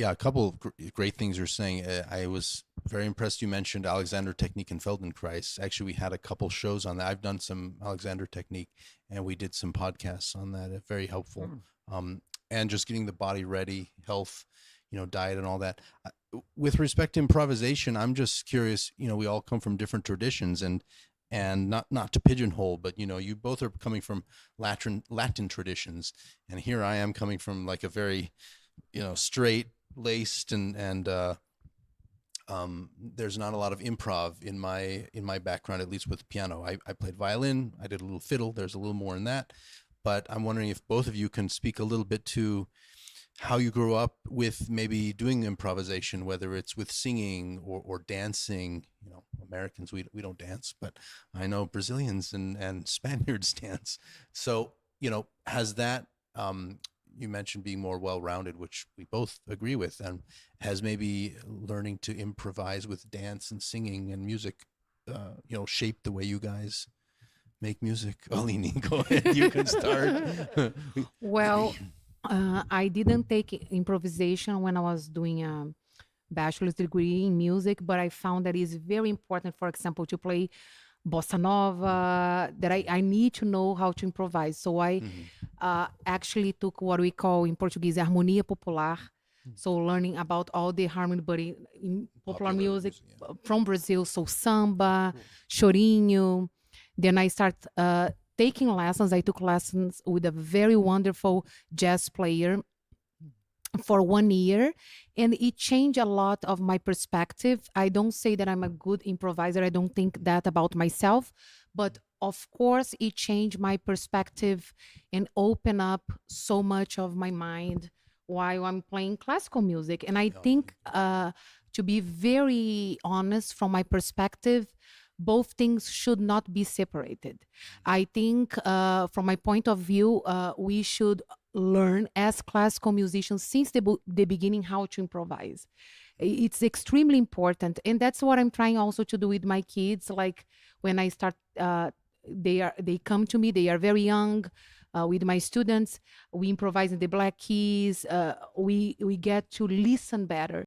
Yeah, a couple of great things you're saying. I was very impressed. You mentioned Alexander Technique and Feldenkrais. Actually, we had a couple shows on that. I've done some Alexander Technique, and we did some podcasts on that. Very helpful. Mm. Um, and just getting the body ready, health, diet, and all that. With respect to improvisation, I'm just curious. We all come from different traditions, and not to pigeonhole, but you both are coming from Latin traditions, and here I am coming from like a very straight laced and there's not a lot of improv in my background, at least with piano. I played violin, I did a little fiddle, there's a little more in that. But I'm wondering if both of you can speak a little bit to how you grew up with maybe doing improvisation, whether it's with singing or dancing. Americans, we don't dance, but I know Brazilians and Spaniards dance. So, has that you mentioned being more well-rounded, which we both agree with, and has maybe learning to improvise with dance and singing and music, shaped the way you guys make music. Alini, go ahead. You can start. Well, I didn't take improvisation when I was doing a bachelor's degree in music, but I found that it's very important, for example, to play bossa nova, that I need to know how to improvise. So I Mhm. actually took what we call in Portuguese harmonia popular. So learning about all the harmony, but in popular Popular music music, yeah. from Brazil. So samba, Cool. chorinho. Then I start taking lessons. I took lessons with a very wonderful jazz player for 1 year, and it changed a lot of my perspective. I don't say that I'm a good improviser. I don't think that about myself, but of course it changed my perspective and open up so much of my mind while I'm playing classical music. And I Oh, think to be very honest, from my perspective, both things should not be separated. I think from my point of view, we should learn as classical musicians since the beginning how to improvise. It's extremely important, and that's what I'm trying also to do with my kids. Like when I start, they come to me. They are very young. With my students, we improvise in the black keys. We get to listen better.